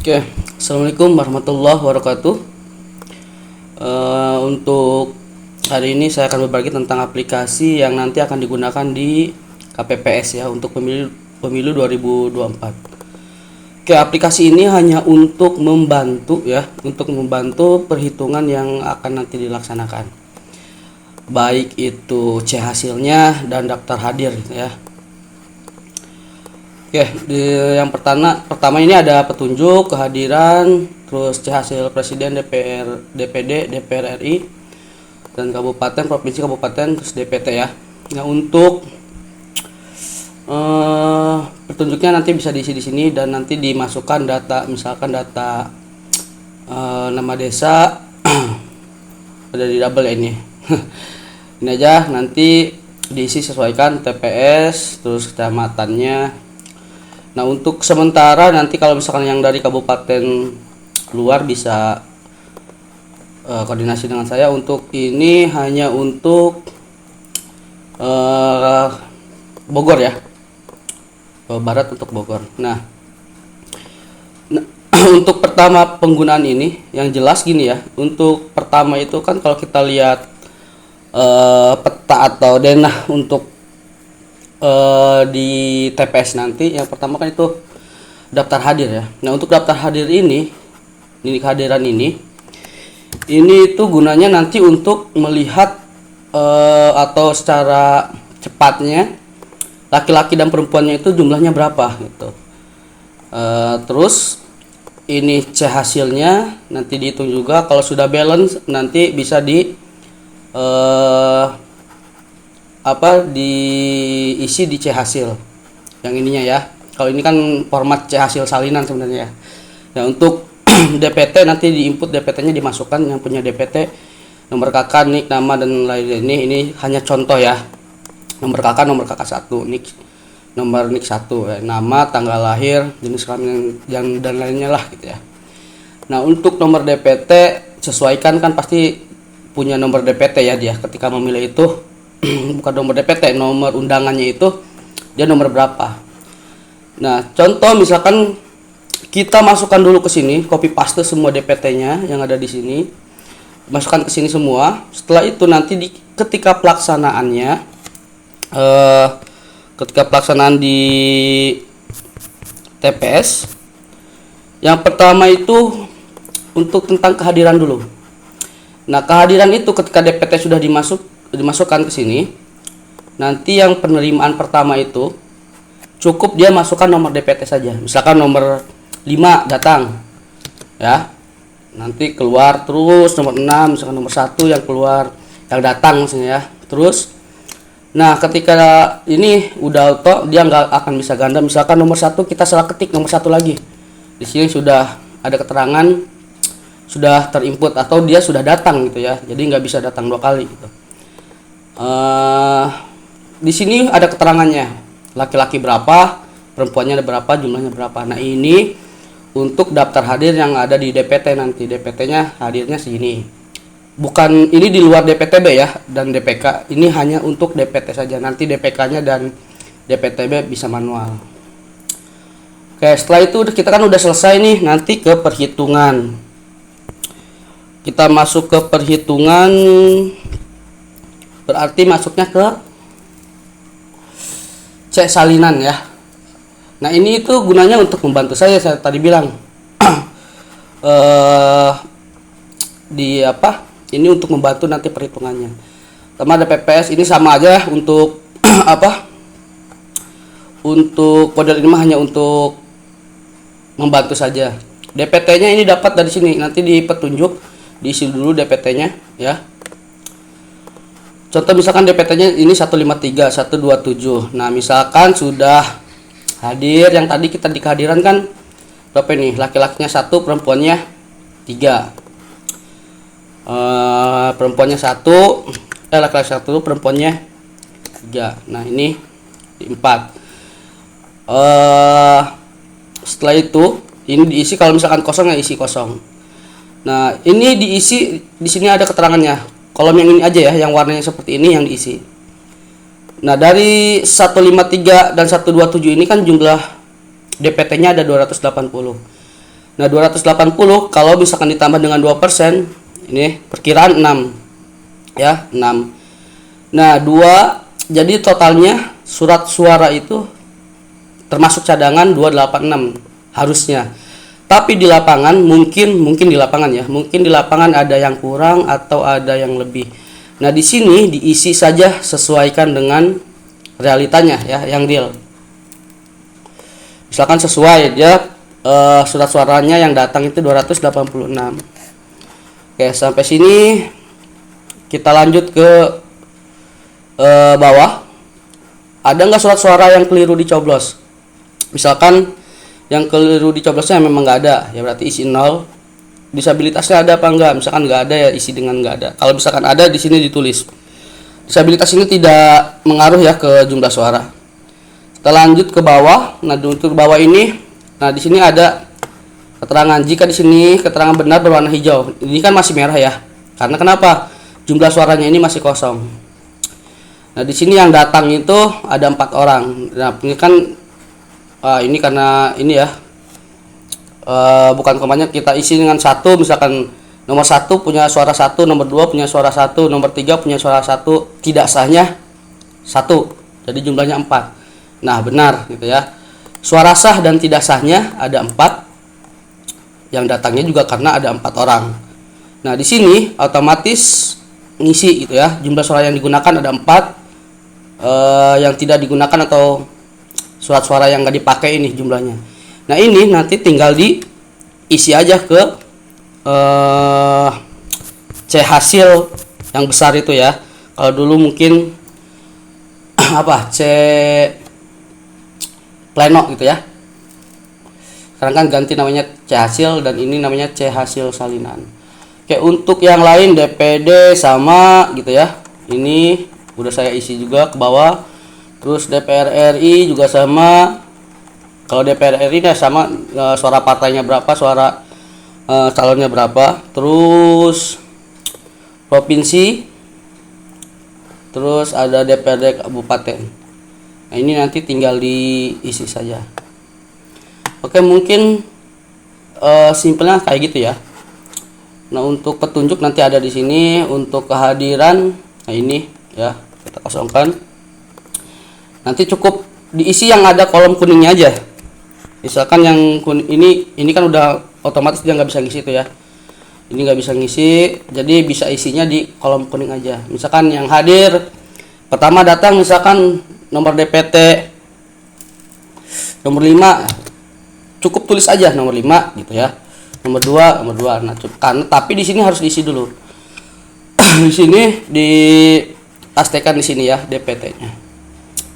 Oke, Assalamualaikum warahmatullahi wabarakatuh. Untuk hari ini saya akan berbagi tentang aplikasi yang nanti akan digunakan di KPPS ya untuk pemilu 2024. Oke, aplikasi ini hanya untuk membantu perhitungan yang akan nanti dilaksanakan. Baik itu C hasilnya dan daftar hadir ya. Oke, yang pertama ini ada petunjuk, kehadiran, terus C hasil presiden, DPR, DPD, DPR RI, dan kabupaten, provinsi, kabupaten, terus DPT ya. Nah, untuk petunjuknya nanti bisa diisi di sini dan nanti dimasukkan data, misalkan data nama desa ada di double ya ini. Ini aja nanti diisi sesuaikan TPS, terus kecamatannya. Nah, untuk sementara nanti kalau misalkan yang dari kabupaten luar bisa koordinasi dengan saya. Untuk ini hanya untuk Bogor ya, Jawa Barat untuk Bogor. Nah, untuk pertama penggunaan ini yang jelas gini ya. Untuk pertama itu kan kalau kita lihat peta atau denah untuk di TPS nanti, yang pertama kan itu daftar hadir ya. Nah, untuk daftar hadir ini kehadiran ini itu gunanya nanti untuk melihat atau secara cepatnya laki-laki dan perempuannya itu jumlahnya berapa gitu. Terus ini C hasilnya nanti dihitung juga. Kalau sudah balance nanti bisa diisi di C hasil yang ininya ya. Kalau ini kan format C hasil salinan sebenarnya ya. Nah, untuk DPT nanti diinput, DPT-nya dimasukkan, yang punya DPT nomor KK, NIK, nama dan lain-lain. Ini hanya contoh ya. Nomor KK 1, NIK nomor NIK 1 ya. Nama, tanggal lahir, jenis kelamin dan lainnya lah gitu ya. Nah, untuk nomor DPT sesuaikan, kan pasti punya nomor DPT ya dia ketika memilih itu. Bukan nomor DPT, nomor undangannya itu dia nomor berapa. Nah, contoh misalkan kita masukkan dulu ke sini, copy paste semua DPT-nya yang ada di sini, masukkan ke sini semua. Setelah itu nanti ketika pelaksanaan di TPS, yang pertama itu untuk tentang kehadiran dulu. Nah, kehadiran itu ketika DPT sudah dimasukkan ke sini, nanti yang penerimaan pertama itu cukup dia masukkan nomor DPT saja. Misalkan nomor 5 datang ya, nanti keluar terus nomor 6, misalkan nomor 1 yang keluar, yang datang maksudnya ya. Terus nah, ketika ini udah auto, dia nggak akan bisa ganda. Misalkan nomor 1 kita salah ketik nomor 1 lagi, di sini sudah ada keterangan sudah terinput atau dia sudah datang gitu ya, jadi nggak bisa datang 2 kali gitu. Di sini ada keterangannya, laki-laki berapa, perempuannya ada berapa, jumlahnya berapa. Nah, ini untuk daftar hadir yang ada di DPT nanti. DPT-nya hadirnya segini. Bukan, ini di luar DPTB ya dan DPK. Ini hanya untuk DPT saja. Nanti DPK-nya dan DPTB bisa manual. Oke, setelah itu kita kan udah selesai nih, nanti ke perhitungan. Kita masuk ke perhitungan, berarti masuknya ke C salinan ya. Nah, ini itu gunanya untuk membantu saya tadi bilang ini untuk membantu nanti perhitungannya. Sama ada PPS, ini sama aja untuk untuk kode ini hanya untuk membantu saja. DPT-nya ini dapat dari sini, nanti di petunjuk diisi dulu DPT-nya ya. Contoh misalkan DPT-nya ini 153, 127. Nah, misalkan sudah hadir, yang tadi kita di kehadiran kan berapa ini? Laki-lakinya 1, perempuannya 3. Perempuannya 1, laki-laki 1, perempuannya 3. Nah, ini 4. Setelah itu ini diisi, kalau misalkan kosong ya isi kosong. Nah, ini diisi, di sini ada keterangannya. Kolom yang ini aja ya, yang warnanya seperti ini yang diisi. Nah, dari 153 dan 127 ini kan jumlah DPT-nya ada 280. Nah, 280 kalau misalkan ditambah dengan 2%, ini perkiraan 6 ya, 6. Nah, 2, jadi totalnya surat suara itu termasuk cadangan 286 harusnya. Tapi di lapangan mungkin di lapangan ya, mungkin di lapangan ada yang kurang atau ada yang lebih. Nah, di sini diisi saja sesuaikan dengan realitanya ya, yang real. Misalkan sesuai ya, surat suaranya yang datang itu 286. Oke, sampai sini kita lanjut ke bawah. Ada nggak surat suara yang keliru dicoblos? Misalkan yang keliru dicoblosnya memang nggak ada, ya berarti isi 0. Disabilitasnya ada apa enggak? Misalkan nggak ada, ya isi dengan nggak ada. Kalau misalkan ada, di sini ditulis. Disabilitas ini tidak mengaruh ya ke jumlah suara. Kita lanjut ke bawah. Nah, untuk bawah ini, nah di sini ada keterangan. Jika di sini keterangan benar berwarna hijau, ini kan masih merah ya. Karena kenapa? Jumlah suaranya ini masih kosong. Nah, di sini yang datang itu ada 4 orang. Nah, ini kan ini karena ini ya, bukan komanya kita isi dengan 1, misalkan nomor 1 punya suara 1, nomor 2 punya suara 1, nomor 3 punya suara 1, tidak sahnya 1. Jadi jumlahnya 4. Nah, benar gitu ya. Suara sah dan tidak sahnya ada 4. Yang datangnya juga karena ada 4 orang. Nah, di sini otomatis ngisi gitu ya. Jumlah suara yang digunakan ada 4. Yang tidak digunakan atau surat suara yang nggak dipakai ini jumlahnya. Nah, ini nanti tinggal diisi aja ke C hasil yang besar itu ya. Kalau dulu mungkin apa, C pleno gitu ya. Sekarang kan ganti namanya C hasil, dan ini namanya C hasil salinan. Oke, untuk yang lain DPD sama gitu ya. Ini udah saya isi juga ke bawah. Terus DPR RI juga sama. Kalau DPR RI nya sama, suara partainya berapa, suara calonnya berapa. Terus provinsi. Terus ada DPRD kabupaten. Nah, ini nanti tinggal diisi saja. Oke, mungkin simpelnya kayak gitu ya. Nah, untuk petunjuk nanti ada di sini. Untuk kehadiran, nah ini ya, kita kosongkan. Nanti cukup diisi yang ada kolom kuningnya aja. Misalkan yang ini kan udah otomatis dia nggak bisa ngisi itu ya. Ini nggak bisa ngisi, jadi bisa isinya di kolom kuning aja. Misalkan yang hadir pertama datang, misalkan nomor DPT nomor 5, cukup tulis aja nomor 5 gitu ya. Nomor 2. Nah, karena tapi di sini harus diisi dulu. Di sini dipastikan di sini ya DPT-nya.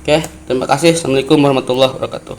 Oke, terima kasih. Assalamualaikum warahmatullahi wabarakatuh.